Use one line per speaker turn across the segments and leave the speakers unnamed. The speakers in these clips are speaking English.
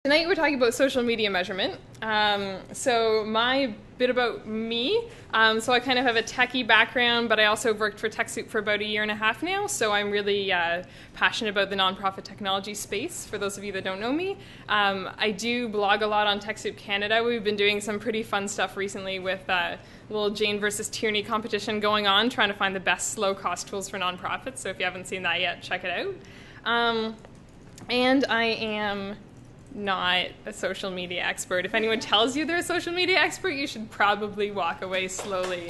Tonight we're talking about social media measurement. So my bit about me, so I kind of have a techie background, but I also worked for TechSoup for about a year and a half now, so I'm really passionate about the nonprofit technology space, for those of you that don't know me. I do blog a lot on TechSoup Canada. We've been doing some pretty fun stuff recently with a little Jane versus Tierney competition going on, trying to find the best low-cost tools for nonprofits, so if you haven't seen that yet, check it out. And I am not a social media expert. If anyone tells you they're a social media expert, you should probably walk away slowly.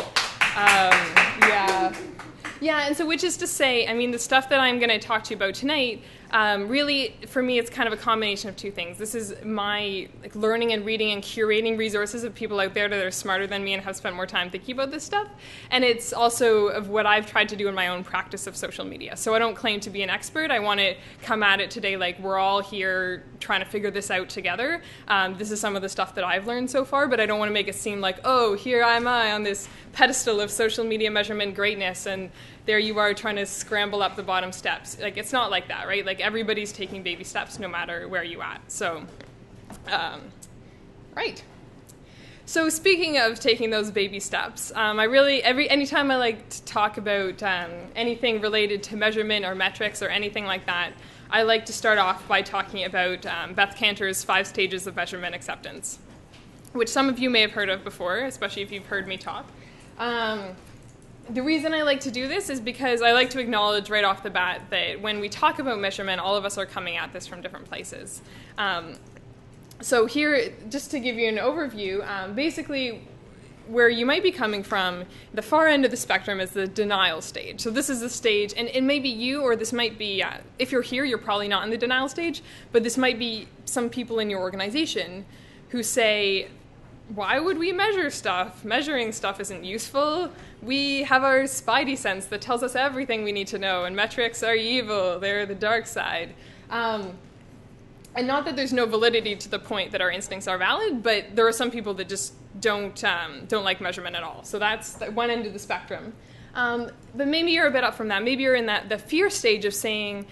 Yeah, and so which is to say, I mean, the stuff that I'm going to talk to you about tonight, really, for me, it's kind of a combination of two things. This is my learning and reading and curating resources of people out there that are smarter than me and have spent more time thinking about this stuff. And it's also of what I've tried to do in my own practice of social media. So I don't claim to be an expert. I want to come at it today like we're all here trying to figure this out together. This is some of the stuff that I've learned so far, but I don't want to make it seem like, oh, here am I on this pedestal of social media measurement greatness, and there you are trying to scramble up the bottom steps. Like, it's not like that, right? Like, everybody's taking baby steps no matter where you're at. So, right. So speaking of taking those baby steps, anytime I like to talk about anything related to measurement or metrics or anything like that, I like to start off by talking about Beth Kanter's 5 stages of measurement acceptance, which some of you may have heard of before, especially if you've heard me talk. The reason I like to do this is because I like to acknowledge right off the bat that when we talk about measurement, all of us are coming at this from different places. So here, just to give you an overview, basically where you might be coming from, the far end of the spectrum is the denial stage. So this is the stage, and it may be you, or this might be, if you're here, you're probably not in the denial stage, but this might be some people in your organization who say, why would we measure stuff? Measuring stuff isn't useful. We have our spidey sense that tells us everything we need to know, and metrics are evil. They're the dark side. And not that there's no validity to the point that our instincts are valid, but there are some people that just don't like measurement at all. So that's one end of the spectrum. But maybe you're a bit up from that. Maybe you're in the fear stage of saying,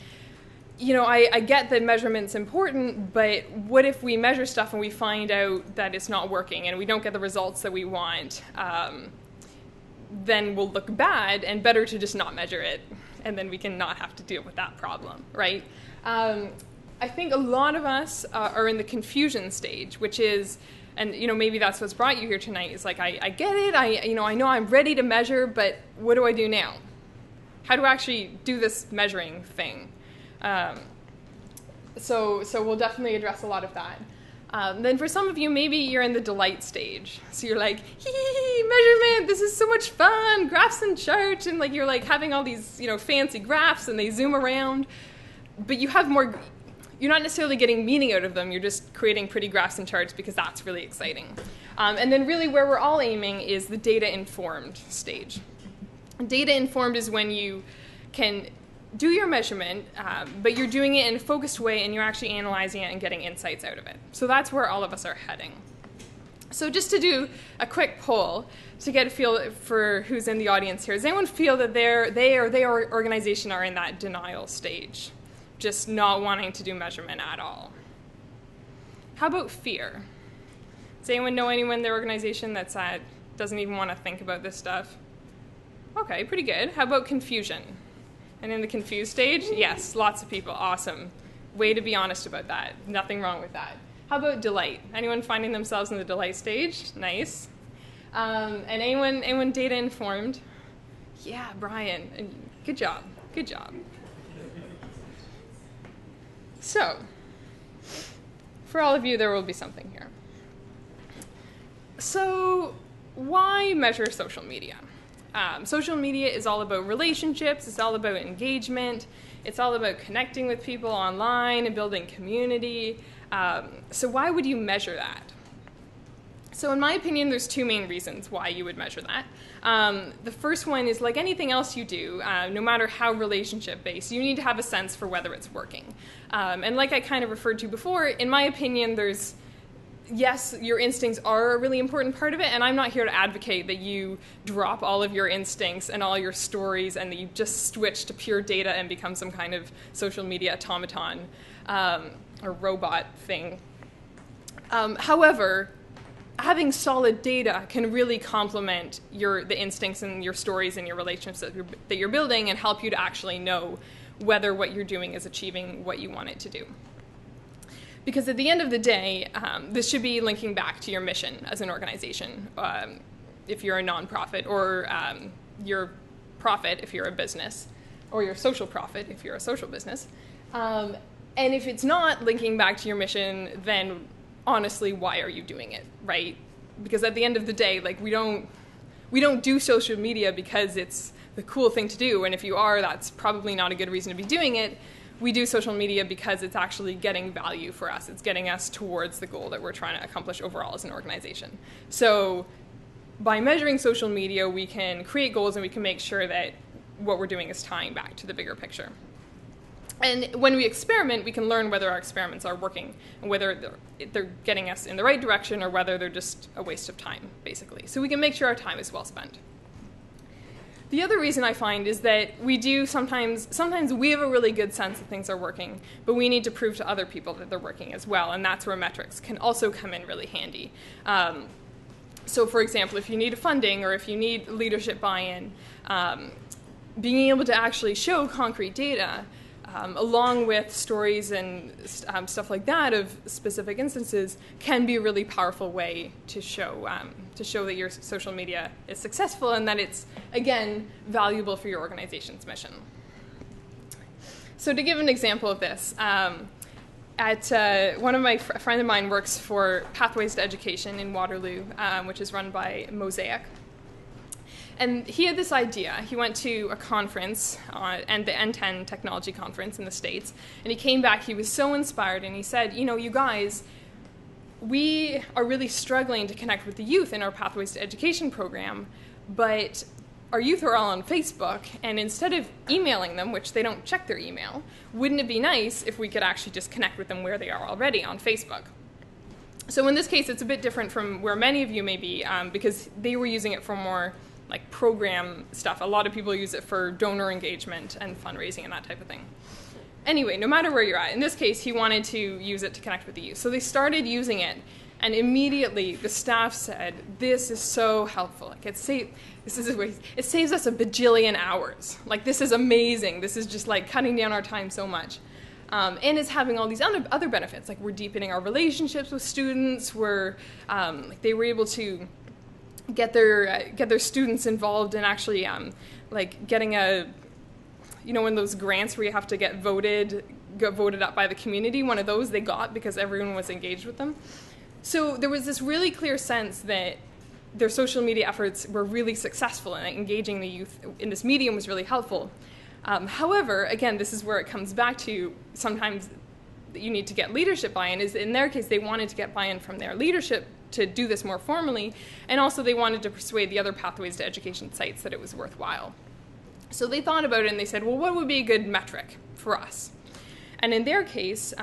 you know, I get that measurement's important, but what if we measure stuff and we find out that it's not working and we don't get the results that we want? Then we'll look bad, and better to just not measure it, and then we can not have to deal with that problem, right? I think a lot of us are in the confusion stage, which is, and you know, maybe that's what's brought you here tonight, is like, I get it, I know I'm ready to measure, but what do I do now? How do I actually do this measuring thing? So we'll definitely address a lot of that. Then for some of you, maybe you're in the delight stage. So you're like, hee, measurement, this is so much fun, graphs and charts, and like you're like having all these, you know, fancy graphs and they zoom around, but you have more, you're not necessarily getting meaning out of them, you're just creating pretty graphs and charts because that's really exciting. And then really where we're all aiming is the data-informed stage. Data-informed is when you can do your measurement, but you're doing it in a focused way and you're actually analyzing it and getting insights out of it. So that's where all of us are heading. So just to do a quick poll to get a feel for who's in the audience here, does anyone feel that they or their organization are in that denial stage, just not wanting to do measurement at all? How about fear? Does anyone know anyone in their organization that's doesn't even want to think about this stuff? Okay, pretty good. How about confusion? And in the confused stage, yes, lots of people. Awesome. Way to be honest about that. Nothing wrong with that. How about delight? Anyone finding themselves in the delight stage? Nice. And anyone data informed? Yeah, Brian. Good job. Good job. So, for all of you, there will be something here. So, why measure social media? Social media is all about relationships, it's all about engagement, it's all about connecting with people online and building community. So why would you measure that? So in my opinion, there's 2 main reasons why you would measure that. The first one is, like anything else you do, no matter how relationship-based, you need to have a sense for whether it's working. And like I kind of referred to before, in my opinion, yes, your instincts are a really important part of it, and I'm not here to advocate that you drop all of your instincts and all your stories and that you just switch to pure data and become some kind of social media automaton or robot thing. However, having solid data can really complement the instincts and your stories and your relationships that you're building and help you to actually know whether what you're doing is achieving what you want it to do. Because at the end of the day, this should be linking back to your mission as an organization, if you're a nonprofit, or your profit if you're a business, or your social profit if you're a social business. And if it's not linking back to your mission, then honestly, why are you doing it, right? Because at the end of the day, like we don't do social media because it's the cool thing to do, and if you are, that's probably not a good reason to be doing it. We do social media because it's actually getting value for us. It's getting us towards the goal that we're trying to accomplish overall as an organization. So by measuring social media, we can create goals and we can make sure that what we're doing is tying back to the bigger picture. And when we experiment, we can learn whether our experiments are working and whether they're getting us in the right direction or whether they're just a waste of time, basically. So we can make sure our time is well spent. The other reason I find is that we do sometimes we have a really good sense that things are working, but we need to prove to other people that they're working as well, and that's where metrics can also come in really handy. So for example, if you need funding or if you need leadership buy-in, being able to actually show concrete data along with stories and stuff like that of specific instances can be a really powerful way to show that your social media is successful and that it's, again, valuable for your organization's mission. So to give an example of this, one of my friend of mine works for Pathways to Education in Waterloo, which is run by Mosaic. And he had this idea. He went to a conference, and the N10 technology conference in the States, and he came back. He was so inspired, and he said, you know, you guys, we are really struggling to connect with the youth in our Pathways to Education program, but our youth are all on Facebook, and instead of emailing them, which they don't check their email, wouldn't it be nice if we could actually just connect with them where they are already on Facebook? So in this case, it's a bit different from where many of you may be, because they were using it for more like program stuff. A lot of people use it for donor engagement and fundraising and that type of thing. Anyway, no matter where you're at, in this case, he wanted to use it to connect with the youth. So they started using it, and immediately the staff said, this is so helpful. Like it saves us a bajillion hours. Like this is amazing. This is just like cutting down our time so much. And it's having all these other benefits. Like we're deepening our relationships with students. They were able to get their students involved in actually like getting one of those grants where you have to get voted up by the community. One of those they got because everyone was engaged with them. So there was this really clear sense that their social media efforts were really successful and engaging the youth in this medium was really helpful. However, again, this is where it comes back to sometimes you need to get leadership buy-in. Is in their case, they wanted to get buy-in from their leadership to do this more formally, and also they wanted to persuade the other Pathways to Education sites that it was worthwhile. So they thought about it and they said, well, what would be a good metric for us? And in their case,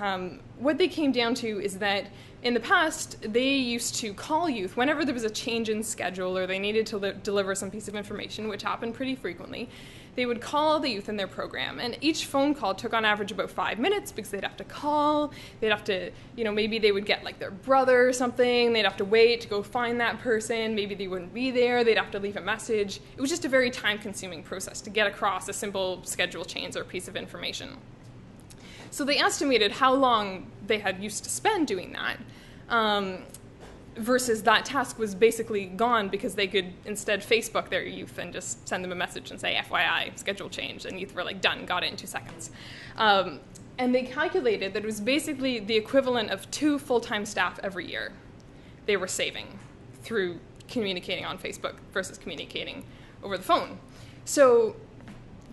what they came down to is that in the past, they used to call youth whenever there was a change in schedule or they needed to deliver some piece of information, which happened pretty frequently. They would call the youth in their program, and each phone call took on average about 5 minutes because they'd have to call, they'd have to, maybe they would get like their brother or something, they'd have to wait to go find that person, maybe they wouldn't be there, they'd have to leave a message. It was just a very time-consuming process to get across a simple schedule change or piece of information. So they estimated how long they had used to spend doing that, versus that task was basically gone because they could instead Facebook their youth and just send them a message and say, FYI, schedule change, and youth were like, done, got it in 2 seconds. And they calculated that it was basically the equivalent of 2 full-time staff every year they were saving through communicating on Facebook versus communicating over the phone. So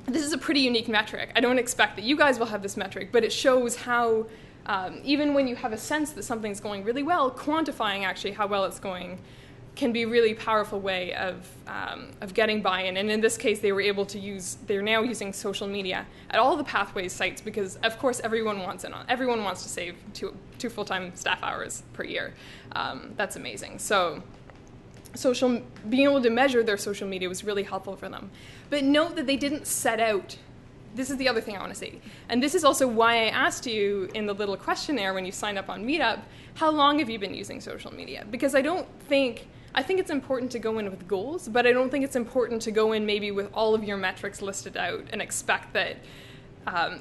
this is a pretty unique metric. I don't expect that you guys will have this metric, but it shows how even when you have a sense that something's going really well, quantifying actually how well it's going can be a really powerful way of getting buy-in. And in this case, they're now using social media at all the Pathways sites because, of course, everyone wants to save two full-time staff hours per year. That's amazing. So being able to measure their social media was really helpful for them. But note that they didn't set out this is the other thing I want to say. And this is also why I asked you in the little questionnaire when you signed up on Meetup, how long have you been using social media? Because I think it's important to go in with goals, but I don't think it's important to go in maybe with all of your metrics listed out and expect that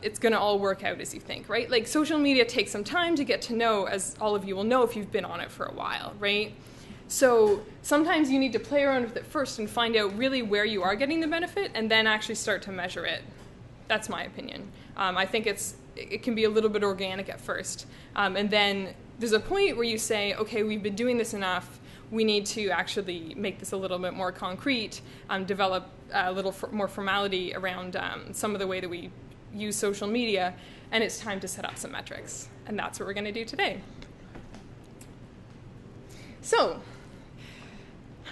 it's going to all work out as you think, right? Like, social media takes some time to get to know, as all of you will know if you've been on it for a while, right? So sometimes you need to play around with it first and find out really where you are getting the benefit and then actually start to measure it. That's my opinion. I think it can be a little bit organic at first. And then there's a point where you say, okay, we've been doing this enough. We need to actually make this a little bit more concrete, develop a little more formality around some of the way that we use social media, and it's time to set up some metrics. And that's what we're going to do today. So,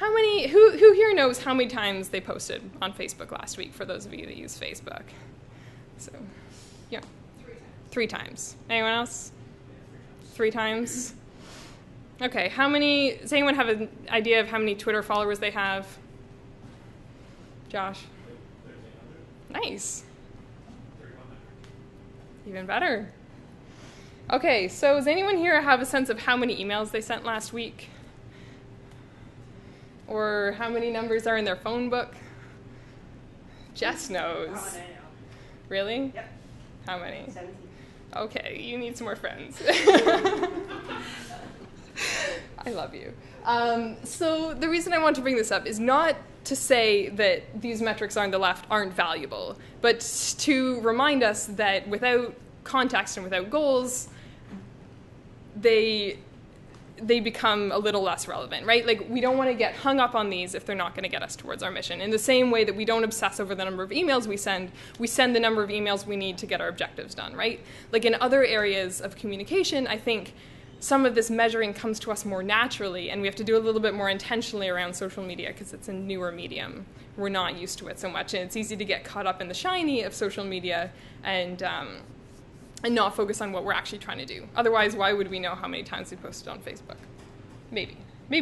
who here knows how many times they posted on Facebook last week, for those of you that use Facebook? So, yeah. 3 times. Anyone else? 3 times? Okay, does anyone have an idea of how many Twitter followers they have? Josh? Nice. Even better. Okay, so does anyone here have a sense of how many emails they sent last week? Or how many numbers are in their phone book? Jess knows.
Oh, I know.
Really?
Yep.
How many?
17.
Okay, you need some more friends. I love you. So the reason I want to bring this up is not to say that these metrics on the left aren't valuable, but to remind us that without context and without goals, they become a little less relevant, right? Like, we don't want to get hung up on these if they're not going to get us towards our mission. In the same way that we don't obsess over the number of emails we send the number of emails we need to get our objectives done, right? Like, in other areas of communication, I think some of this measuring comes to us more naturally, and we have to do a little bit more intentionally around social media because it's a newer medium. We're not used to it so much, and it's easy to get caught up in the shiny of social media and not focus on what we're actually trying to do. Otherwise, why would we know how many times we posted on Facebook? Maybe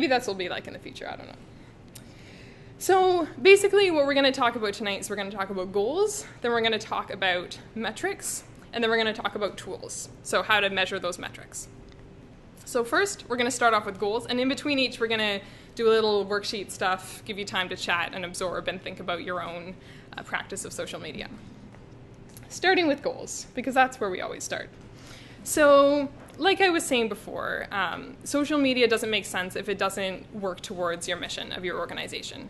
that's what it'll be like in the future, I don't know. So basically what we're going to talk about tonight is we're going to talk about goals, then we're going to talk about metrics, and then we're going to talk about tools, so how to measure those metrics. So first, we're going to start off with goals, and in between each, we're going to do a little worksheet stuff, give you time to chat and absorb and think about your own practice of social media. Starting with goals, because that's where we always start. So, like I was saying before, social media doesn't make sense if it doesn't work towards your mission of your organization.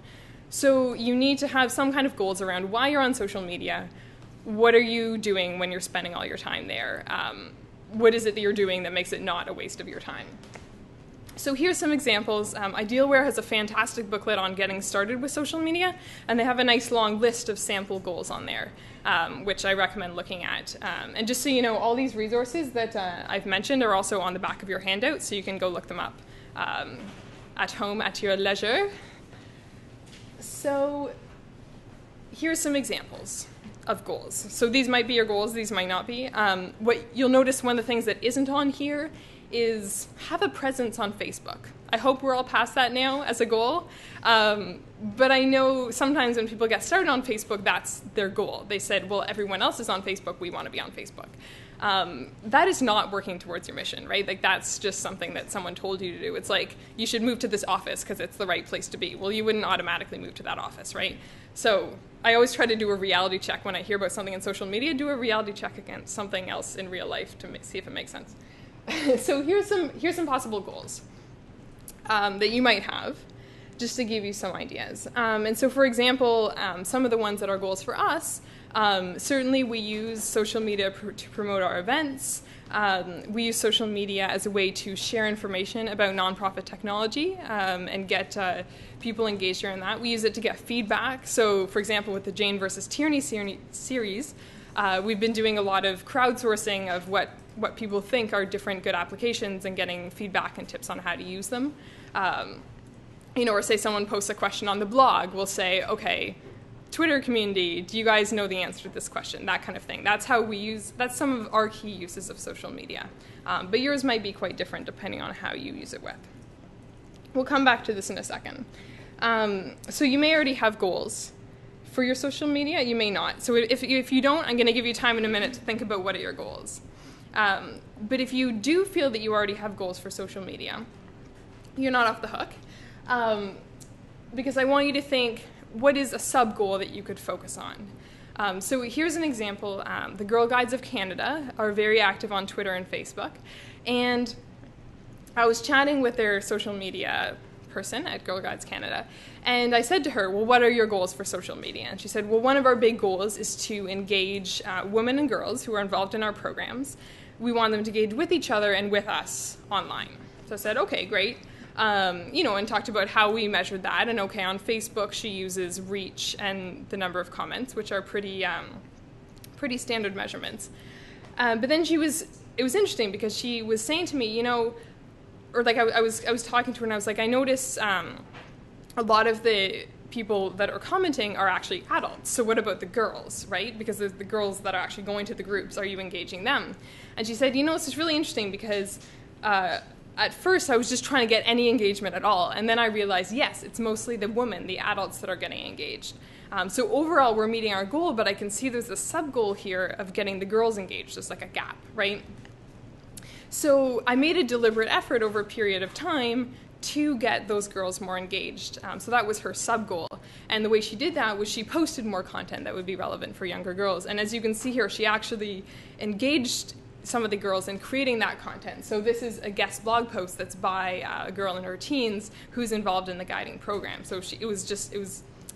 So you need to have some kind of goals around why you're on social media. What are you doing when you're spending all your time there? What is it that you're doing that makes it not a waste of your time? So here's some examples. Idealware has a fantastic booklet on getting started with social media, and they have a nice long list of sample goals on there, which I recommend looking at. And just so you know, all these resources that I've mentioned are also on the back of your handout, so you can go look them up at home at your leisure. So here's some examples of goals. So these might be your goals, these might not be. What you'll notice, one of the things that isn't on here is have a presence on Facebook. I hope we're all past that now as a goal. But I know sometimes when people get started on Facebook, that's their goal. They said, well, everyone else is on Facebook, we want to be on Facebook. That is not working towards your mission, right? Like, that's just something that someone told you to do. It's like, you should move to this office because it's the right place to be. Well, you wouldn't automatically move to that office, right? So I always try to do a reality check when I hear about something in social media, do a reality check against something else in real life to see if it makes sense. So here's some possible goals that you might have, just to give you some ideas. And so, for example, some of the ones that are goals for us, certainly we use social media to promote our events. We use social media as a way to share information about nonprofit technology and get people engaged around that. We use it to get feedback. So, for example, with the Jane versus Tierney series, we've been doing a lot of crowdsourcing of what people think are different good applications and getting feedback and tips on how to use them. Or say someone posts a question on the blog, we'll say, okay, Twitter community, do you guys know the answer to this question? That kind of thing. That's some of our key uses of social media. But yours might be quite different depending on how you use it with. We'll come back to this in a second. So you may already have goals for your social media, you may not. So if you don't, I'm going to give you time in a minute to think about what are your goals. But if you do feel that you already have goals for social media, you're not off the hook. Because I want you to think, what is a sub-goal that you could focus on? So here's an example. The Girl Guides of Canada are very active on Twitter and Facebook. And I was chatting with their social media person at Girl Guides Canada, and I said to her, well, what are your goals for social media? And she said, well, one of our big goals is to engage women and girls who are involved in our programs. We want them to engage with each other and with us online. So I said, okay, great. And talked about how we measured that. And okay, on Facebook, she uses reach and the number of comments, which are pretty standard measurements. But then it was interesting because she was saying to me, I was talking to her and I was like, I notice a lot of the people that are commenting are actually adults. So what about the girls, right? Because the girls that are actually going to the groups, are you engaging them? And she said, this is really interesting because at first I was just trying to get any engagement at all. And then I realized, yes, it's mostly the women, the adults that are getting engaged. So overall, we're meeting our goal, but I can see there's a sub-goal here of getting the girls engaged. There's like a gap, right? So I made a deliberate effort over a period of time to get those girls more engaged. So that was her sub-goal. And the way she did that was she posted more content that would be relevant for younger girls. And as you can see here, she actually engaged some of the girls in creating that content. So this is a guest blog post that's by a girl in her teens who's involved in the guiding program. So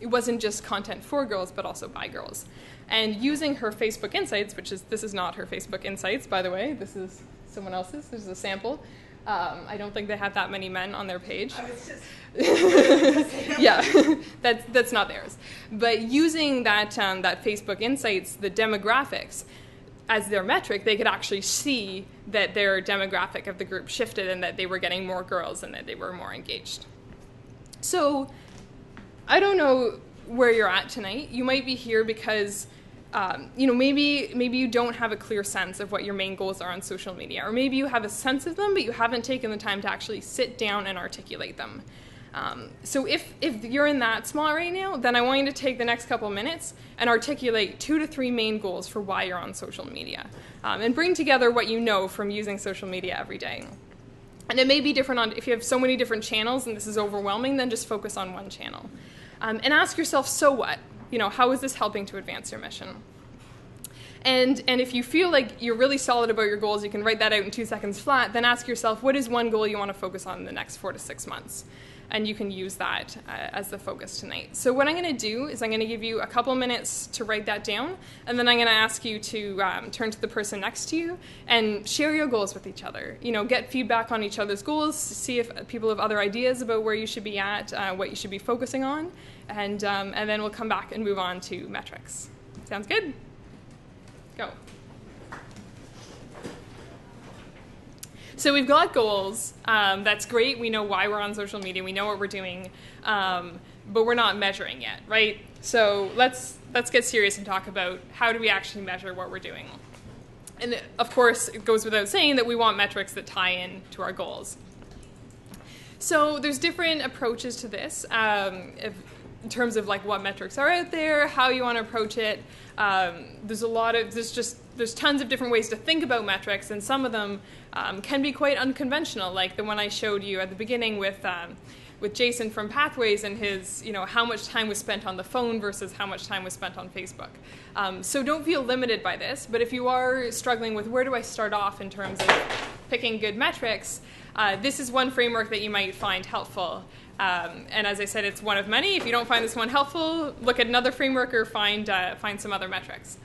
it wasn't just content for girls, but also by girls. And using her Facebook Insights, this is not her Facebook Insights, by the way. This is someone else's. This is a sample. I don't think they have that many men on their page. I was just yeah, that's not theirs. But using that Facebook Insights, the demographics, as their metric, they could actually see that their demographic of the group shifted and that they were getting more girls and that they were more engaged. So I don't know where you're at tonight. You might be here because maybe you don't have a clear sense of what your main goals are on social media, or maybe you have a sense of them, but you haven't taken the time to actually sit down and articulate them. So if you're in that spot right now, then I want you to take the next couple minutes and articulate 2 to 3 main goals for why you're on social media, and bring together what you know from using social media every day. And it may be different if you have so many different channels and this is overwhelming, then just focus on one channel. And ask yourself, so what? How is this helping to advance your mission? And if you feel like you're really solid about your goals, you can write that out in 2 seconds flat, then ask yourself, what is one goal you want to focus on in the next 4 to 6 months? And you can use that as the focus tonight. So what I'm going to do is I'm going to give you a couple minutes to write that down, and then I'm going to ask you to turn to the person next to you and share your goals with each other. Get feedback on each other's goals, see if people have other ideas about where you should be at, what you should be focusing on, and then we'll come back and move on to metrics. Sounds good? Go. So we've got goals. That's great. We know why we're on social media. We know what we're doing, but we're not measuring yet, right? So let's get serious and talk about how do we actually measure what we're doing. And of course, it goes without saying that we want metrics that tie in to our goals. So there's different approaches to this in terms of like what metrics are out there, how you want to approach it. There's tons of different ways to think about metrics, and some of them can be quite unconventional, like the one I showed you at the beginning with Jason from Pathways and his, how much time was spent on the phone versus how much time was spent on Facebook. So don't feel limited by this, but if you are struggling with where do I start off in terms of picking good metrics, this is one framework that you might find helpful. And as I said, it's one of many. If you don't find this one helpful, look at another framework or find some other metrics.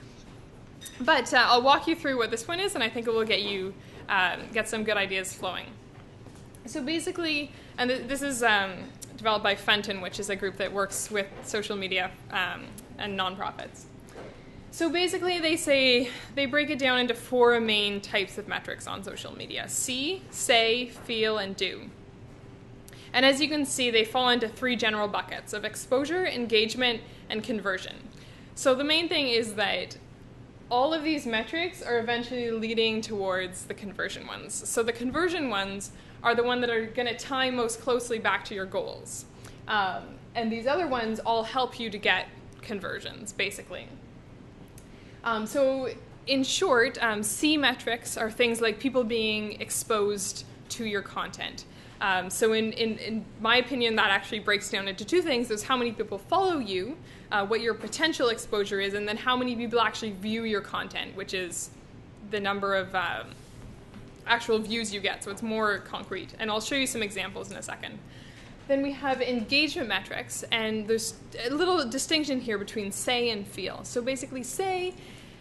But I'll walk you through what this one is, and I think it will get some good ideas flowing. So basically, and this is developed by Fenton, which is a group that works with social media and nonprofits. So basically, they break it down into 4 main types of metrics on social media: see, say, feel, and do. And as you can see, they fall into 3 general buckets of exposure, engagement, and conversion. So the main thing is that all of these metrics are eventually leading towards the conversion ones. So the conversion ones are the ones that are going to tie most closely back to your goals. And these other ones all help you to get conversions, basically. So in short, C metrics are things like people being exposed to your content. So in my opinion, that actually breaks down into two things. There's how many people follow you, what your potential exposure is, and then how many people actually view your content, which is the number of actual views you get. So it's more concrete. And I'll show you some examples in a second. Then we have engagement metrics, and there's a little distinction here between say and feel. So basically, say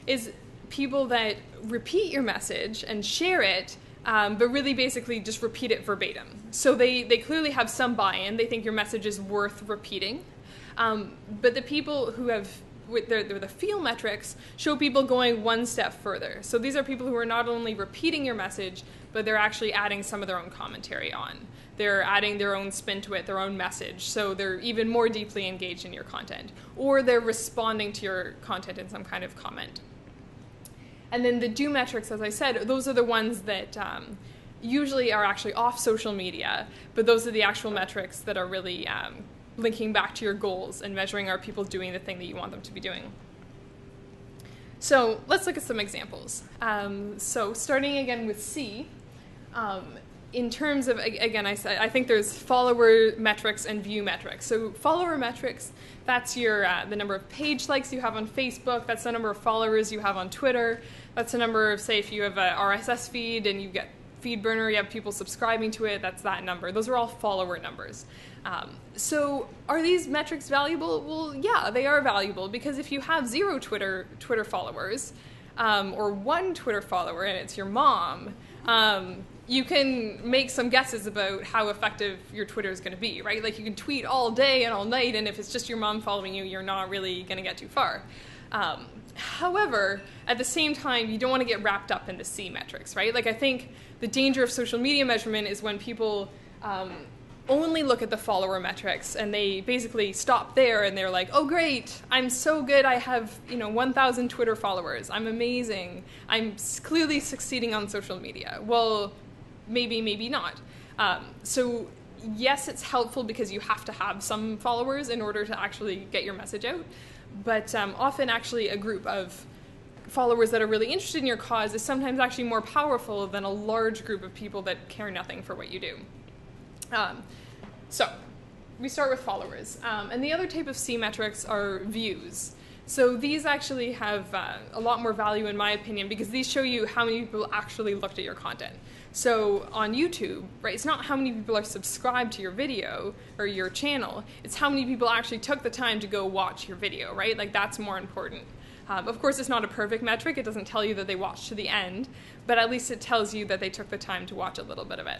is people that repeat your message and share it, but really basically just repeat it verbatim. So they clearly have some buy-in. They think your message is worth repeating. But the people who have the feel metrics show people going one step further. So these are people who are not only repeating your message, but they're actually adding some of their own commentary on. They're adding their own spin to it, their own message, so they're even more deeply engaged in your content. Or they're responding to your content in some kind of comment. And then the do metrics, as I said, those are the ones that usually are actually off social media, but those are the actual metrics that are really linking back to your goals and measuring are people doing the thing that you want them to be doing. So let's look at some examples. So starting again with C, in terms of, again, I think there's follower metrics and view metrics. So follower metrics, that's your the number of page likes you have on Facebook, that's the number of followers you have on Twitter, that's the number of, say, if you have a RSS feed and you get FeedBurner, you have people subscribing to it, that's that number. Those are all follower numbers. So are these metrics valuable? Well, yeah, they are valuable, because if you have 0 Twitter followers, or 1 Twitter follower and it's your mom, you can make some guesses about how effective your Twitter is going to be, right? Like, you can tweet all day and all night, and if it's just your mom following you, you're not really going to get too far. However, at the same time, you don't want to get wrapped up into C metrics, right? Like, I think the danger of social media measurement is when people only look at the follower metrics and they basically stop there and they're like, oh great, I'm so good, I have 1,000 Twitter followers, I'm amazing, I'm clearly succeeding on social media. Well, maybe not. So yes, it's helpful because you have to have some followers in order to actually get your message out, but often actually a group of followers that are really interested in your cause is sometimes actually more powerful than a large group of people that care nothing for what you do. So we start with followers. And the other type of C metrics are views. So these actually have a lot more value in my opinion, because these show you how many people actually looked at your content. So on YouTube, right, it's not how many people are subscribed to your video or your channel, it's how many people actually took the time to go watch your video, right? Like, that's more important. Of course, it's not a perfect metric. It doesn't tell you that they watched to the end, but at least it tells you that they took the time to watch a little bit of it.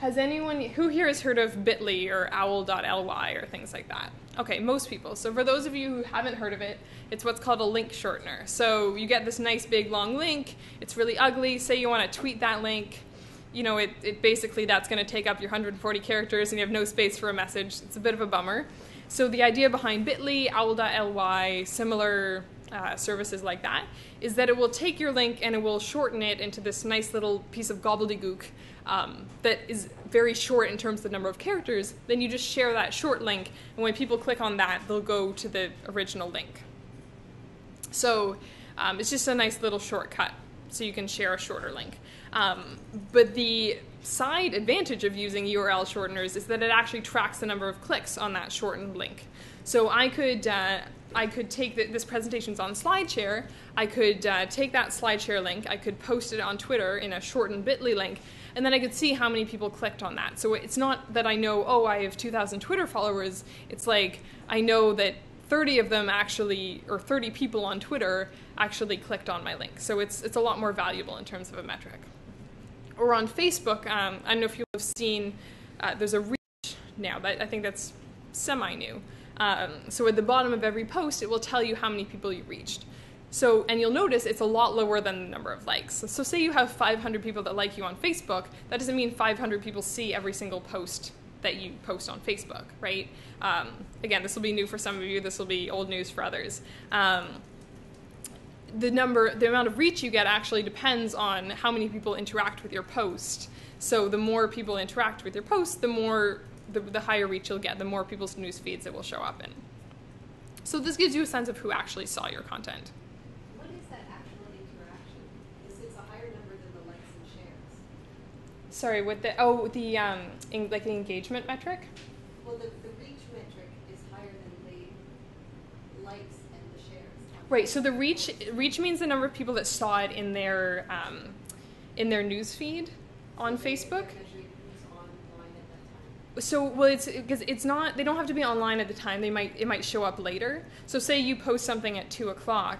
Has anyone, who here has heard of Bitly or owl.ly or things like that? Okay, most people. So for those of you who haven't heard of it, it's what's called a link shortener. So you get this nice big long link, it's really ugly, say you want to tweet that link, it basically, that's going to take up your 140 characters and you have no space for a message. It's a bit of a bummer. So the idea behind Bitly, owl.ly, similar services like that, is that it will take your link and it will shorten it into this nice little piece of gobbledygook that is very short in terms of the number of characters. Then you just share that short link, and when people click on that, they'll go to the original link. So it's just a nice little shortcut, so you can share a shorter link. But the side advantage of using URL shorteners is that it actually tracks the number of clicks on that shortened link. So I could take this presentation's on SlideShare, I could take that SlideShare link, I could post it on Twitter in a shortened Bitly link, and then I could see how many people clicked on that. So it's not that I know, oh, I have 2,000 Twitter followers, it's like I know that 30 of them actually, or 30 people on Twitter actually clicked on my link. So it's a lot more valuable in terms of a metric. Or on Facebook, I don't know if you have seen, there's a reach now, I think that's semi-new. So at the bottom of every post, it will tell you how many people you reached. So, and you'll notice it's a lot lower than the number of likes. So say you have 500 people that like you on Facebook, that doesn't mean 500 people see every single post that you post on Facebook, right? Again, this will be new for some of you, this will be old news for others. The amount of reach you get actually depends on how many people interact with your post. So the more people interact with your post, the higher reach you'll get, the more people's news feeds it will show up in. So this gives you a sense of who actually saw your content.
What is that actual interaction? It's a higher number than the likes and shares.
Sorry, what like the engagement metric?
Well, the reach metric is higher than the likes and the shares.
Right. So the reach means the number of people that saw it in their news feed on Facebook. So, well, it's because it's not, they don't have to be online at the time. It might show up later. So say you post something at 2:00.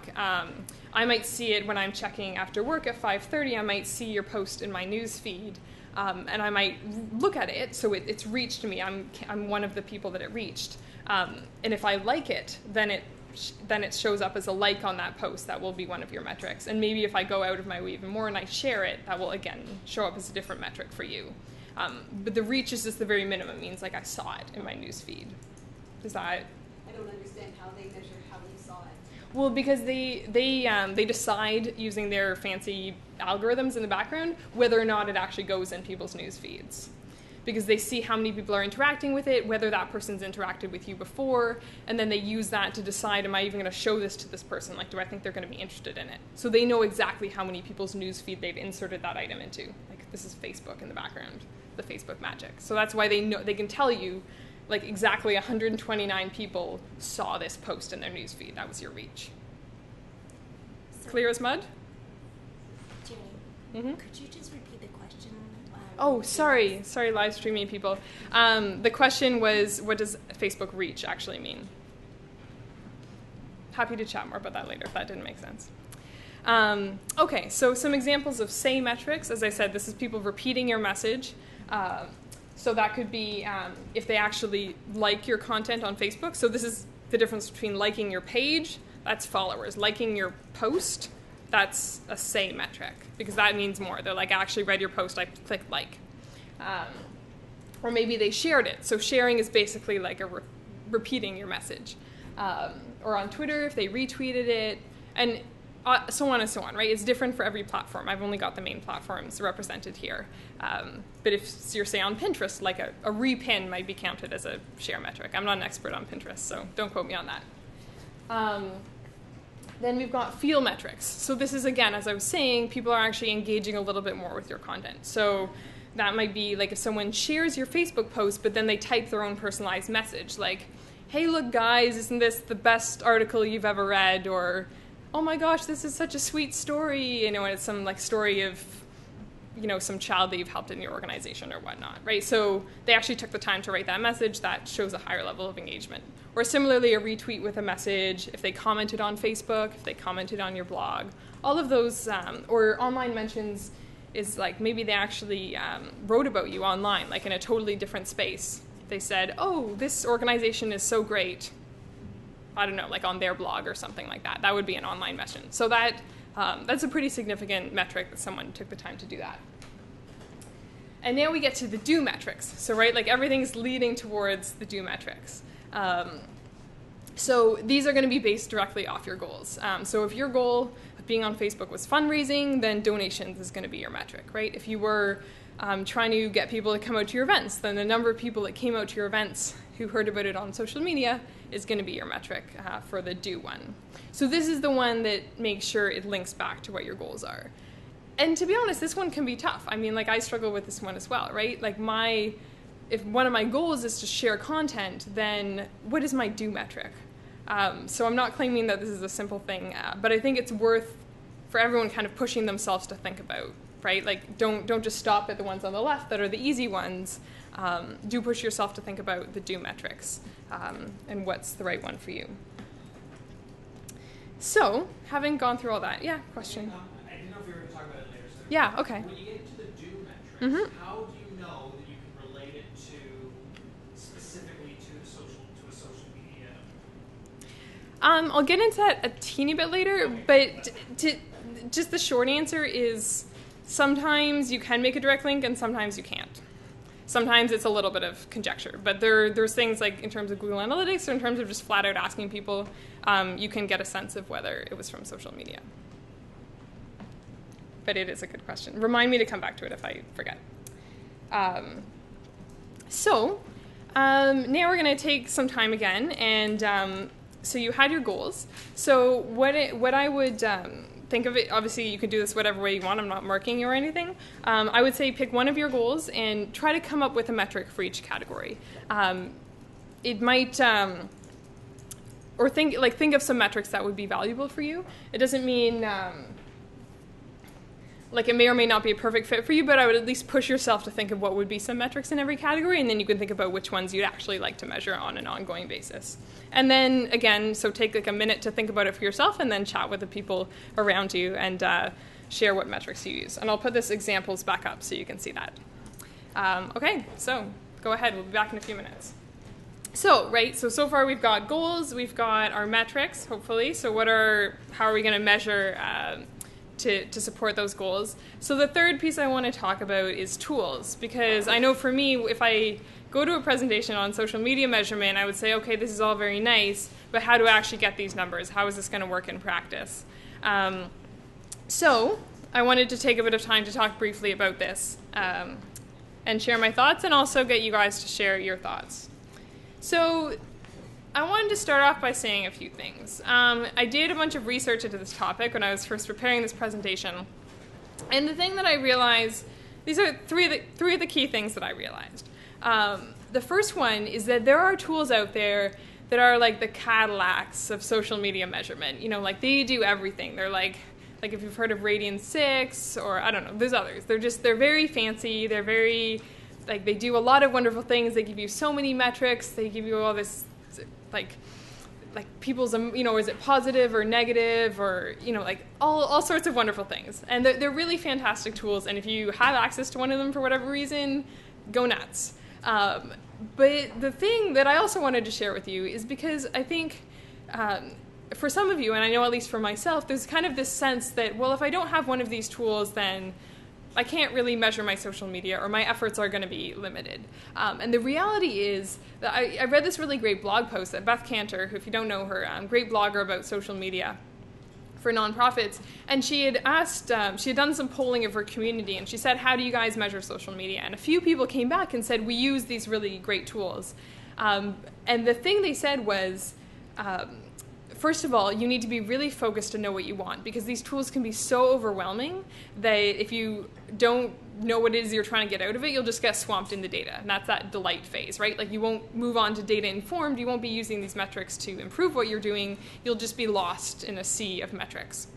I might see it when I'm checking after work at 5:30. I might see your post in my news feed, and I might look at it. So it's reached me. I'm one of the people that it reached. And if I like it, then it shows up as a like on that post. That will be one of your metrics. And maybe if I go out of my way even more and I share it, that will again show up as a different metric for you. But the reach is just the very minimum. It means like I saw it in my news feed. Does that?
I don't understand how they measure how you saw it.
Well, because they decide using their fancy algorithms in the background whether or not it actually goes in people's news feeds. Because they see how many people are interacting with it, whether that person's interacted with you before, and then they use that to decide, am I even going to show this to this person? Like, do I think they're going to be interested in it? So they know exactly how many people's news feed they've inserted that item into. Like, this is Facebook in the background, the Facebook magic. So that's why they can tell you, like, exactly 129 people saw this post in their news feed. That was your reach.
So,
Clear as mud?
Jenny, could you just repeat the question?
Oh, sorry, live streaming people. The question was, what does Facebook reach actually mean? Happy to chat more about that later if that didn't make sense. Okay, so some examples of say metrics. As I said, this is people repeating your message. So that could be if they actually like your content on Facebook. So this is the difference between liking your page, that's followers. Liking your post, that's a say metric, because that means more. They're like, I actually read your post, I clicked like. Or maybe they shared it. So sharing is basically like repeating your message. Or on Twitter, if they retweeted it, and so on and so on, right? It's different for every platform. I've only got the main platforms represented here. But if you're, say, on Pinterest, like a repin might be counted as a share metric. I'm not an expert on Pinterest, so don't quote me on that. Then we've got feel metrics. So this is, again, as I was saying, people are actually engaging a little bit more with your content. So that might be like if someone shares your Facebook post, but then they type their own personalized message, like, hey, look, guys, isn't this the best article you've ever read? Or, oh my gosh, this is such a sweet story. You know, and it's some like story of, you know, some child that you've helped in your organization or whatnot, right? So they actually took the time to write that message. That shows a higher level of engagement. Or similarly, a retweet with a message, if they commented on Facebook, if they commented on your blog, all of those, or online mentions is like maybe they actually wrote about you online, like in a totally different space. They said, oh, this organization is so great. I don't know, like on their blog or something like that. That would be an online mention. So that's a pretty significant metric that someone took the time to do that. And now we get to the do metrics. So, right, like everything's leading towards the do metrics. So these are going to be based directly off your goals. So if your goal of being on Facebook was fundraising, then donations is going to be your metric, right? If you were trying to get people to come out to your events, then the number of people that came out to your events who heard about it on social media is going to be your metric for the do one. So this is the one that makes sure it links back to what your goals are. And to be honest, this one can be tough. I mean, like I struggle with this one as well, right? Like if one of my goals is to share content, then what is my do metric? So I'm not claiming that this is a simple thing, but I think it's worth for everyone kind of pushing themselves to think about, right? Like don't just stop at the ones on the left that are the easy ones. Do push yourself to think about the do metrics and what's the right one for you. So, having gone through all that, yeah, question?
I didn't know if we were going to talk about it later. So
yeah, okay.
When you get into the do metrics, how do you know that you can relate it to specifically to a social media?
I'll get into that a teeny bit later,
okay.
But just the short answer is sometimes you can make a direct link and sometimes you can't. Sometimes it's a little bit of conjecture, but there's things like in terms of Google Analytics or in terms of just flat out asking people, you can get a sense of whether it was from social media. But it is a good question. Remind me to come back to it if I forget. So now we're going to take some time again and so you had your goals. So what I would think of it, obviously you could do this whatever way you want, I'm not marking you or anything. I would say pick one of your goals and try to come up with a metric for each category. It might, or think of some metrics that would be valuable for you. It doesn't mean, like it may or may not be a perfect fit for you, but I would at least push yourself to think of what would be some metrics in every category, and then you can think about which ones you'd actually like to measure on an ongoing basis. And then, again, so take like a minute to think about it for yourself, and then chat with the people around you and share what metrics you use. And I'll put this examples back up so you can see that. Okay, so go ahead. We'll be back in a few minutes. So far we've got goals, we've got our metrics, hopefully. So how are we going to measure to support those goals? So the third piece I want to talk about is tools, because I know for me, if I go to a presentation on social media measurement, I would say, okay, this is all very nice, but how do I actually get these numbers? How is this going to work in practice? So I wanted to take a bit of time to talk briefly about this and share my thoughts, and also get you guys to share your thoughts. So I wanted to start off by saying a few things. I did a bunch of research into this topic when I was first preparing this presentation. And the thing that I realized, these are three of the key things that I realized. The first one is that there are tools out there that are like the Cadillacs of social media measurement. You know, like they do everything. They're like if you've heard of Radian 6, or I don't know, there's others. They're very fancy. They're very, like, they do a lot of wonderful things. They give you so many metrics. They give you all this, like people's, you know, is it positive or negative, or, you know, like all sorts of wonderful things. And they're really fantastic tools. And if you have access to one of them for whatever reason, go nuts. But the thing that I also wanted to share with you is because I think for some of you, and I know at least for myself, there's kind of this sense that, well, if I don't have one of these tools, then I can't really measure my social media, or my efforts are going to be limited. And the reality is that I read this really great blog post that Beth Cantor, who, if you don't know her, great blogger about social media for nonprofits, and she had asked, she had done some polling of her community, and she said, how do you guys measure social media? And a few people came back and said, we use these really great tools. And the thing they said was, first of all, you need to be really focused to know what you want, because these tools can be so overwhelming that if you don't know what it is you're trying to get out of it, you'll just get swamped in the data. And that's that delight phase, right? Like you won't move on to data informed. You won't be using these metrics to improve what you're doing. You'll just be lost in a sea of metrics.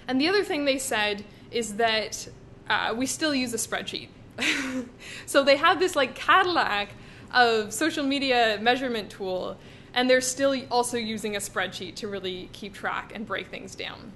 And the other thing they said is that we still use a spreadsheet. So they have this like Cadillac of social media measurement tool, and they're still also using a spreadsheet to really keep track and break things down.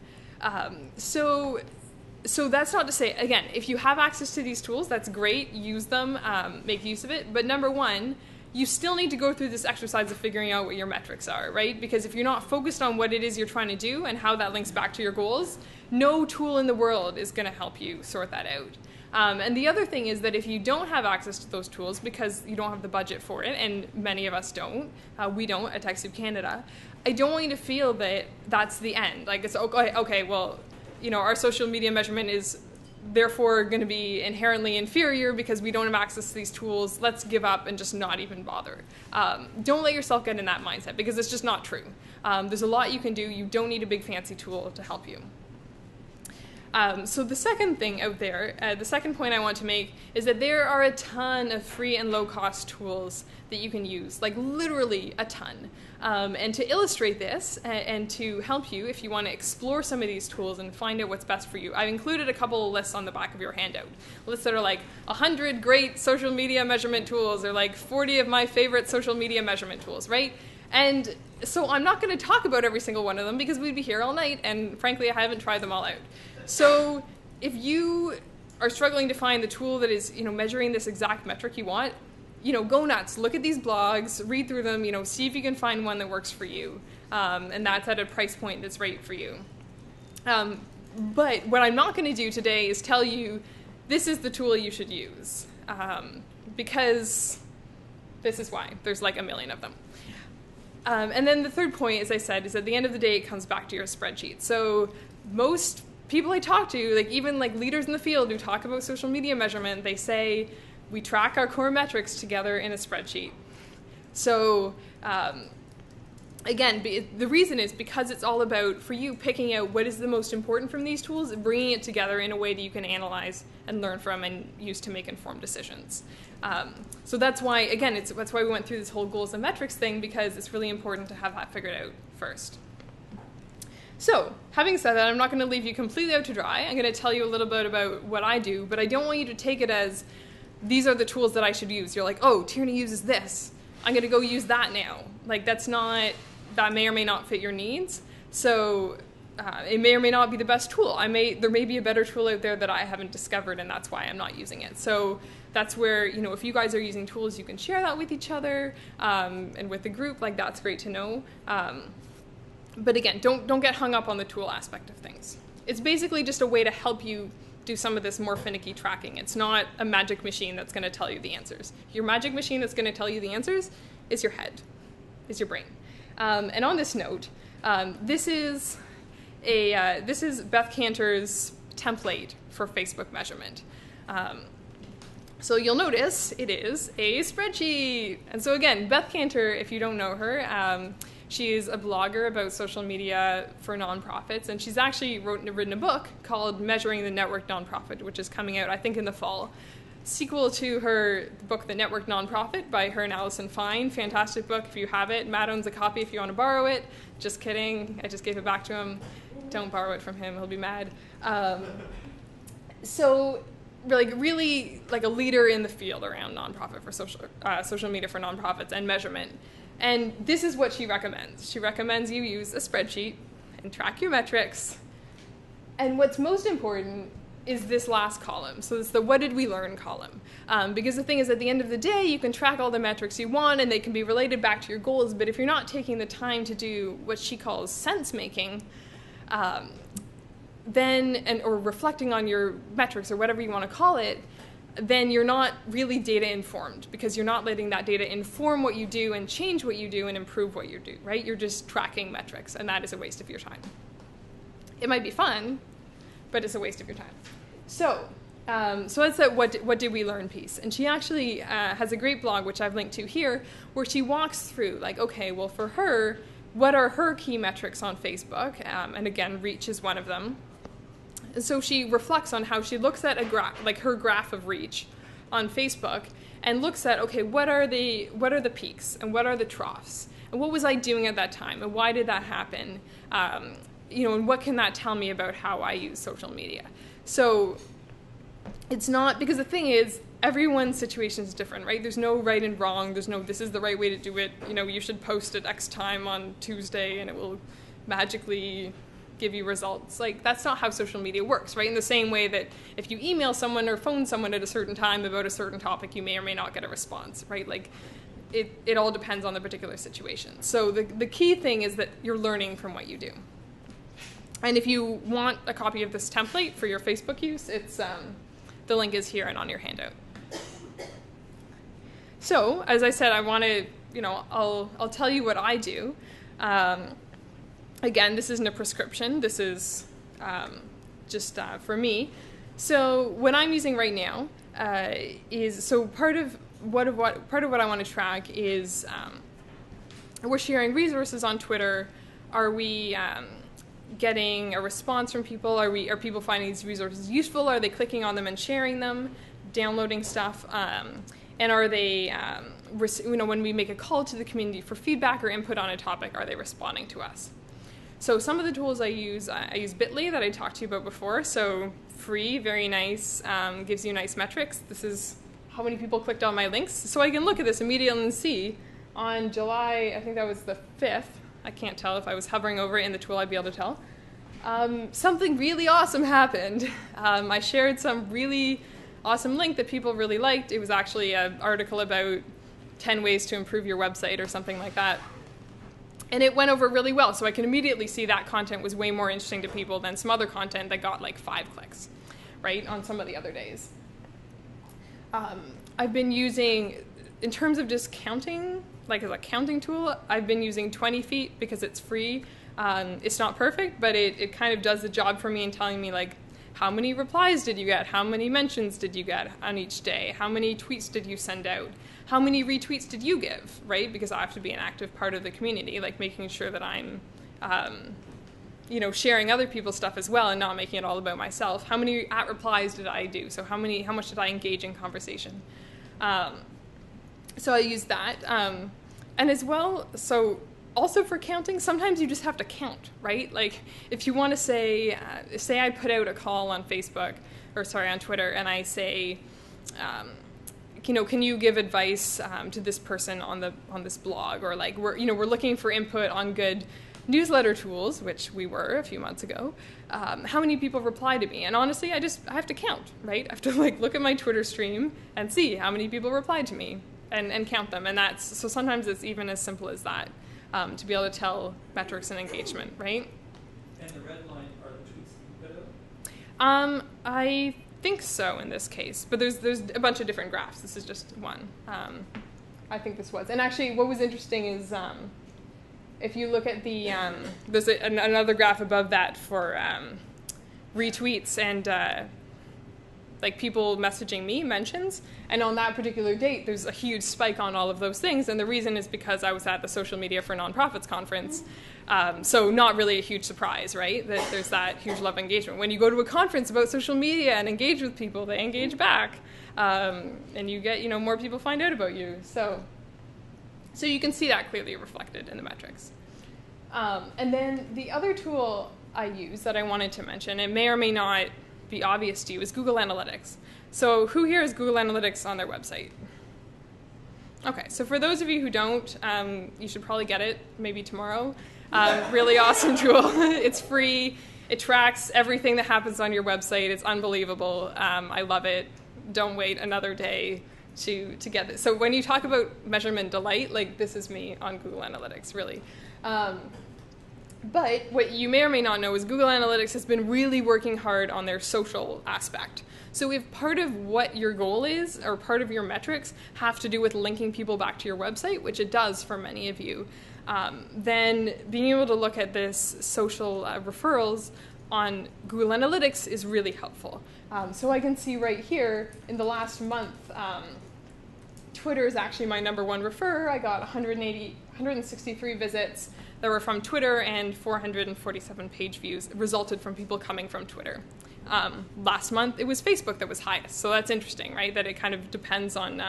So that's not to say, again, if you have access to these tools, that's great, use them, make use of it. But number one, you still need to go through this exercise of figuring out what your metrics are, right? Because if you're not focused on what it is you're trying to do and how that links back to your goals, no tool in the world is going to help you sort that out. And the other thing is that if you don't have access to those tools because you don't have the budget for it, and many of us don't, we don't at TechSoup Canada, I don't want you to feel that that's the end. Like it's okay, well, you know, our social media measurement is therefore going to be inherently inferior because we don't have access to these tools. Let's give up and just not even bother. Don't let yourself get in that mindset, because it's just not true. There's a lot you can do. You don't need a big fancy tool to help you. So the second thing out there, the second point I want to make is that there are a ton of free and low-cost tools that you can use, like literally a ton. And to illustrate this and to help you if you want to explore some of these tools and find out what's best for you, I've included a couple of lists on the back of your handout. Lists that are like 100 great social media measurement tools, or like 40 of my favorite social media measurement tools, right? And so I'm not going to talk about every single one of them because we'd be here all night, and frankly, I haven't tried them all out. So if you are struggling to find the tool that is, you know, measuring this exact metric you want, you know, go nuts. Look at these blogs, read through them, you know, see if you can find one that works for you. And that's at a price point that's right for you. But what I'm not going to do today is tell you this is the tool you should use. Because this is why. There's like a million of them. And then the third point, as I said, is at the end of the day, it comes back to your spreadsheet. So most people I talk to, like even like leaders in the field who talk about social media measurement, they say we track our core metrics together in a spreadsheet. So again, the reason is because it's all about, for you, picking out what is the most important from these tools and bringing it together in a way that you can analyze and learn from and use to make informed decisions. So that's why, again, that's why we went through this whole goals and metrics thing, because it's really important to have that figured out first. So, having said that, I'm not going to leave you completely out to dry. I'm going to tell you a little bit about what I do, but I don't want you to take it as these are the tools that I should use. You're like, oh, Tierney uses this. I'm going to go use that now. Like, that may or may not fit your needs. So it may or may not be the best tool. There may be a better tool out there that I haven't discovered, and that's why I'm not using it. So that's where, if you guys are using tools, you can share that with each other and with the group. Like, that's great to know. But again, don't get hung up on the tool aspect of things. It's basically just a way to help you do some of this more finicky tracking. It's not a magic machine that's going to tell you the answers. Your magic machine that's going to tell you the answers is your head, is your brain. And on this note, this is Beth Cantor's template for Facebook measurement. So you'll notice it is a spreadsheet. And so again, Beth Cantor, if you don't know her, she's a blogger about social media for nonprofits, and she's actually written a book called Measuring the Network Nonprofit, which is coming out, I think, in the fall. Sequel to her book, The Network Nonprofit, by her and Alison Fine. Fantastic book if you have it. Matt owns a copy if you want to borrow it. Just kidding. I just gave it back to him. Don't borrow it from him. He'll be mad. So really like a leader in the field around nonprofit for social media for nonprofits and measurement. And this is what she recommends. She recommends you use a spreadsheet and track your metrics. And what's most important is this last column. So it's the what did we learn column. Because the thing is, at the end of the day, you can track all the metrics you want and they can be related back to your goals. But if you're not taking the time to do what she calls sense making, or reflecting on your metrics or whatever you want to call it, then you're not really data informed, because you're not letting that data inform what you do and change what you do and improve what you do, right? You're just tracking metrics, and that is a waste of your time. It might be fun, but it's a waste of your time. So that's that what did we learn piece. And she actually has a great blog, which I've linked to here, where she walks through, like, okay, well, for her, what are her key metrics on Facebook? And again, reach is one of them. And so she reflects on how she looks at her graph of reach on Facebook, and looks at, okay, what are the peaks and what are the troughs, and what was I doing at that time, and why did that happen, and what can that tell me about how I use social media? So it's not, because the thing is, everyone's situation is different, right? There's no right and wrong. There's no this is the right way to do it. You should post at X time on Tuesday and it will magically give you results. Like, that's not how social media works, right? In the same way that if you email someone or phone someone at a certain time about a certain topic, you may or may not get a response, right? Like, it all depends on the particular situation. So the key thing is that you're learning from what you do. And if you want a copy of this template for your Facebook use, it's the link is here and on your handout. So, as I said, I want to, I'll tell you what I do. Again, this isn't a prescription. This is just for me. So what I'm using right now is part of what I want to track is we're sharing resources on Twitter. Are we getting a response from people? Are people finding these resources useful? Are they clicking on them and sharing them, downloading stuff? And are they, when we make a call to the community for feedback or input on a topic, are they responding to us? So some of the tools I use Bitly that I talked to you about before. So free, very nice, gives you nice metrics. This is how many people clicked on my links. So I can look at this immediately and see on July, I think that was the 5th, I can't tell if I was hovering over it in the tool, I'd be able to tell. Something really awesome happened. I shared some really awesome link that people really liked. It was actually an article about 10 ways to improve your website or something like that. And it went over really well, so I can immediately see that content was way more interesting to people than some other content that got like 5 clicks, right, on some of the other days. I've been using, in terms of just counting, like as a counting tool, I've been using 20 feet because it's free. It's not perfect, but it kind of does the job for me in telling me like how many replies did you get? How many mentions did you get on each day? How many tweets did you send out? How many retweets did you give, right? Because I have to be an active part of the community, like making sure that I'm, sharing other people's stuff as well and not making it all about myself. How many @replies did I do? So how much did I engage in conversation? So I use that. And as well, so also for counting, sometimes you just have to count, right? Like if you want to say I put out a call on on Twitter, and I say, can you give advice to this person on this blog, or like we're looking for input on good newsletter tools, which we were a few months ago. How many people reply to me? And honestly, I have to count, right? I have to look at my Twitter stream and see how many people replied to me and count them. And so sometimes it's even as simple as that, to be able to tell metrics and engagement, right?
And the red line are the tweets that you put out?
I think so in this case, but there's a bunch of different graphs. This is just one. I think this was. And actually what was interesting is if you look at the, there's another graph above that for retweets and people messaging me, mentions, and on that particular date there's a huge spike on all of those things, and the reason is because I was at the Social Media for Nonprofits conference, so not really a huge surprise, right, that there's that huge level of engagement. When you go to a conference about social media and engage with people, they engage back, and you get, more people find out about you, so you can see that clearly reflected in the metrics. And then the other tool I use that I wanted to mention, it may or may not be obvious to you, is Google Analytics. So who here has Google Analytics on their website? Okay, so for those of you who don't, you should probably get it maybe tomorrow. Really awesome tool. It's free. It tracks everything that happens on your website. It's unbelievable. I love it. Don't wait another day to get this. So when you talk about measurement delight, this is me on Google Analytics, really. But what you may or may not know is Google Analytics has been really working hard on their social aspect. So if part of what your goal is, or part of your metrics, have to do with linking people back to your website, which it does for many of you, then being able to look at this social referrals on Google Analytics is really helpful. So I can see right here, in the last month, Twitter is actually my #1 referrer. I got 163 visits that were from Twitter, and 447 page views resulted from people coming from Twitter. Last month, it was Facebook that was highest. So that's interesting, right? That it kind of depends on,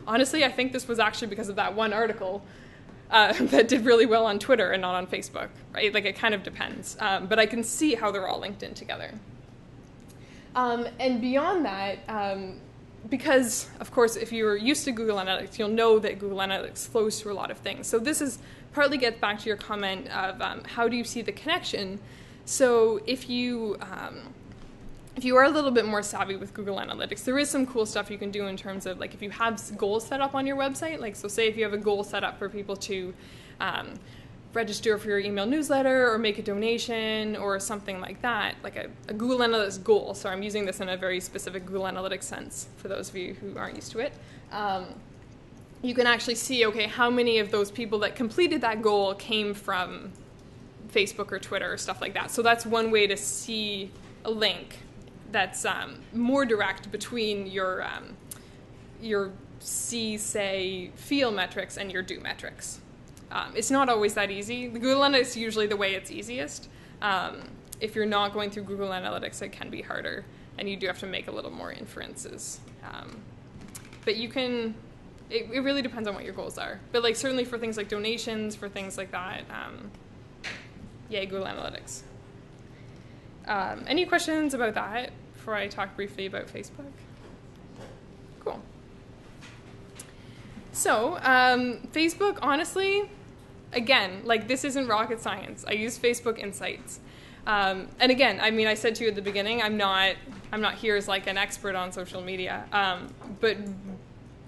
honestly, I think this was actually because of that one article that did really well on Twitter and not on Facebook, right? It kind of depends. But I can see how they're all linked in together. And beyond that, because, of course, if you're used to Google Analytics, you'll know that Google Analytics flows through a lot of things. So this is partly gets back to your comment of how do you see the connection. So if you are a little bit more savvy with Google Analytics, there is some cool stuff you can do in terms of if you have goals set up on your website. So say if you have a goal set up for people to register for your email newsletter or make a donation or something like that, like a Google Analytics goal. So I'm using this in a very specific Google Analytics sense for those of you who aren't used to it. You can actually see, okay, how many of those people that completed that goal came from Facebook or Twitter or stuff like that. So that's one way to see a link that's more direct between your see, say, feel metrics and your do metrics. It's not always that easy. The Google Analytics is usually the way it's easiest. If you're not going through Google Analytics, it can be harder, and you do have to make a little more inferences. But you can, it really depends on what your goals are. But certainly for things like donations, for things like that, yay, Google Analytics. Any questions about that before I talk briefly about Facebook? Cool. So Facebook, honestly, again, this isn't rocket science. I use Facebook Insights. And again, I said to you at the beginning, I'm not here as an expert on social media, but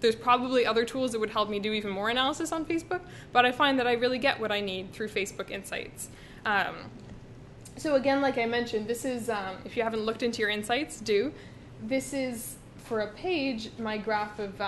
there's probably other tools that would help me do even more analysis on Facebook, but I find that I really get what I need through Facebook Insights. So again, like I mentioned, this is, if you haven't looked into your insights, do. This is, for a page, my graph of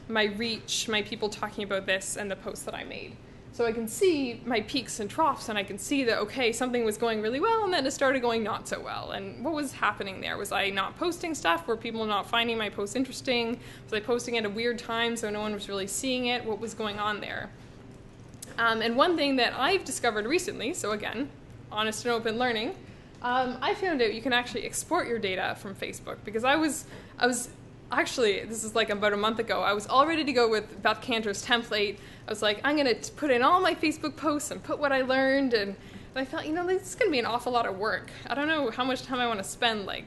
my reach, my people talking about this, and the posts that I made. So I can see my peaks and troughs, and I can see that, okay, something was going really well, and then it started going not so well. And what was happening there? Was I not posting stuff? Were people not finding my posts interesting? Was I posting at a weird time so no one was really seeing it? What was going on there? And one thing that I've discovered recently, so again, honest and open learning, I found out you can actually export your data from Facebook, because I was actually, this is like about a month ago, I was all ready to go with Beth Cantor's template. I was like, I'm going to put in all my Facebook posts and put what I learned, and I thought, this is going to be an awful lot of work. I don't know how much time I want to spend like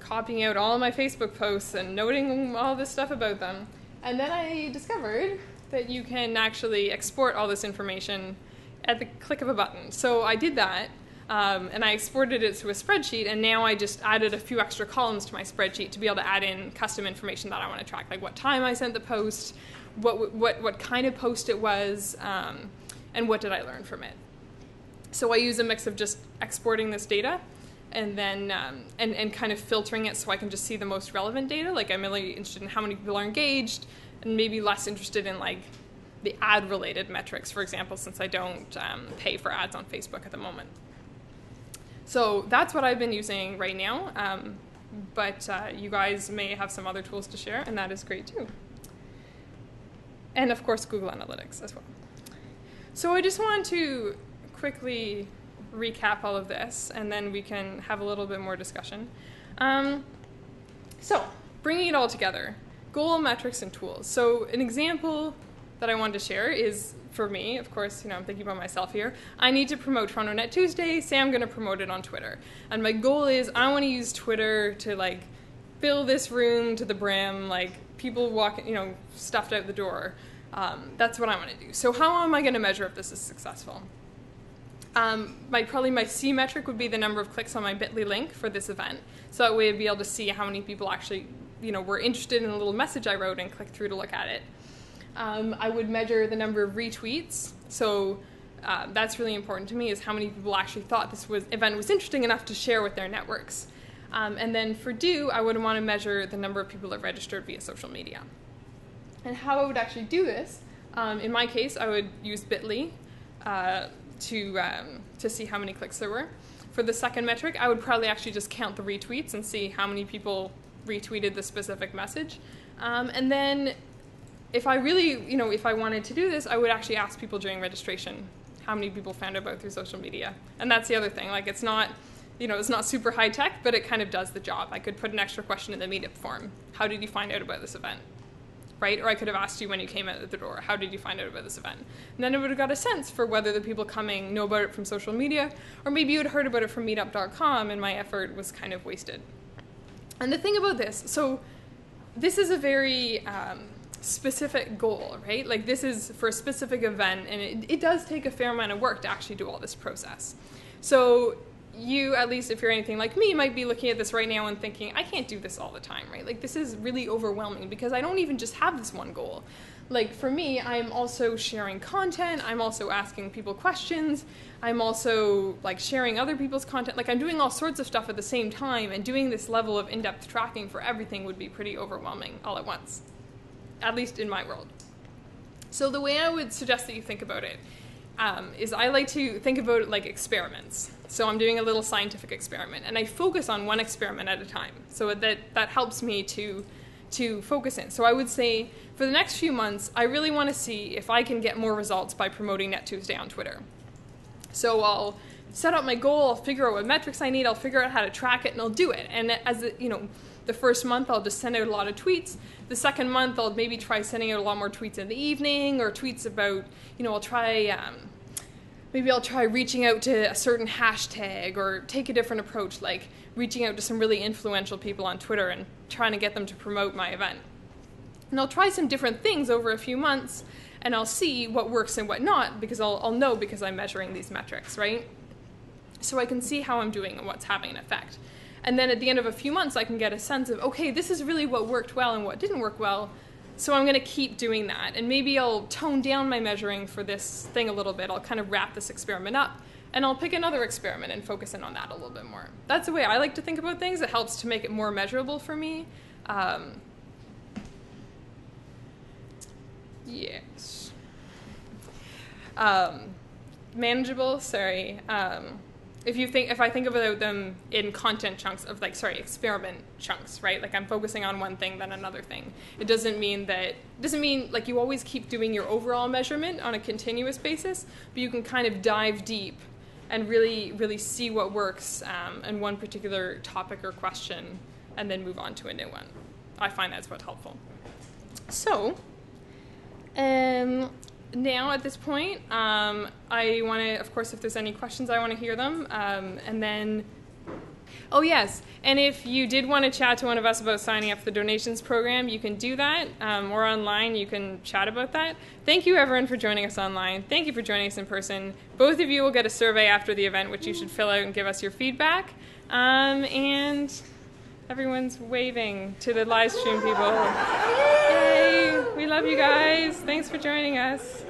copying out all of my Facebook posts and noting all this stuff about them. And then I discovered that you can actually export all this information at the click of a button. So I did that. And I exported it to a spreadsheet, and now I just added a few extra columns to my spreadsheet to be able to add in custom information that I want to track, like what time I sent the post, what kind of post it was, and what did I learn from it. So I use a mix of just exporting this data and then and kind of filtering it so I can just see the most relevant data. Like I'm really interested in how many people are engaged, and maybe less interested in like the ad-related metrics, for example, since I don't pay for ads on Facebook at the moment. So that's what I've been using right now, but you guys may have some other tools to share, and that is great too. And of course, Google Analytics as well. So I just want to quickly recap all of this, and then we can have a little bit more discussion. So bringing it all together, goal, metrics, and tools. So an example that I wanted to share is, for me, of course, I'm thinking about myself here, I need to promote Toronto Net Tuesday, say I'm going to promote it on Twitter. And my goal is I want to use Twitter to like fill this room to the brim, like people walking, stuffed out the door. That's what I want to do. So how am I going to measure if this is successful? Probably my C metric would be the number of clicks on my bit.ly link for this event. So that way I'd be able to see how many people actually, were interested in a little message I wrote and clicked through to look at it. I would measure the number of retweets. So that's really important to me, is how many people actually thought this event was interesting enough to share with their networks. And then for do, I would want to measure the number of people that registered via social media. And how I would actually do this, in my case, I would use bit.ly to see how many clicks there were. For the second metric, I would probably actually just count the retweets and see how many people retweeted the specific message. And then if I really, if I wanted to do this, I would actually ask people during registration how many people found out about through social media. And that's the other thing. Like it's not, it's not super high tech, but it kind of does the job. I could put an extra question in the meetup form. How did you find out about this event? Right? Or I could have asked you when you came out the door, how did you find out about this event? And then I would have got a sense for whether the people coming know about it from social media, or maybe you had heard about it from meetup.com and my effort was kind of wasted. And the thing about this, so this is a very specific goal, right? Like this is for a specific event, and it does take a fair amount of work to actually do all this process. So you, at least if you're anything like me, might be looking at this right now and thinking, I can't do this all the time, right? Like this is really overwhelming because I don't even just have this one goal. Like for me, I'm also sharing content, I'm also asking people questions, I'm also like sharing other people's content, like I'm doing all sorts of stuff at the same time, and doing this level of in-depth tracking for everything would be pretty overwhelming all at once, at least in my world. So the way I would suggest that you think about it is I like to think about it like experiments. So I'm doing a little scientific experiment, and I focus on one experiment at a time. So that helps me to focus in. So I would say for the next few months, I really want to see if I can get more results by promoting Net Tuesday on Twitter. So I'll set up my goal, I'll figure out what metrics I need, I'll figure out how to track it, and I'll do it. And as the first month, I'll just send out a lot of tweets. The second month, I'll maybe try sending out a lot more tweets in the evening, or tweets about, I'll try, maybe I'll try reaching out to a certain hashtag, or take a different approach, like reaching out to some really influential people on Twitter and trying to get them to promote my event. And I'll try some different things over a few months, and I'll see what works and what not, because I'll know because I'm measuring these metrics, right? So I can see how I'm doing and what's having an effect. And then at the end of a few months, I can get a sense of, okay, this is really what worked well and what didn't work well, so I'm going to keep doing that. And maybe I'll tone down my measuring for this thing a little bit. I'll kind of wrap this experiment up, and I'll pick another experiment and focus in on that a little bit more. That's the way I like to think about things. It helps to make it more measurable for me. Yes. manageable, if I think about them in content chunks of experiment chunks, right? Like I'm focusing on one thing, then another thing. It doesn't mean like you always keep doing your overall measurement on a continuous basis, but you can kind of dive deep and really, really see what works in one particular topic or question, and then move on to a new one. I find that's what's helpful. So, now at this point, I want to, of course, if there's any questions, I want to hear them. And then, oh yes, and if you did want to chat to one of us about signing up for the donations program, you can do that. Or online, you can chat about that. Thank you, everyone, for joining us online. Thank you for joining us in person. Both of you will get a survey after the event, which you should fill out and give us your feedback. And everyone's waving to the live stream people. Yay! We love you guys. Thanks for joining us.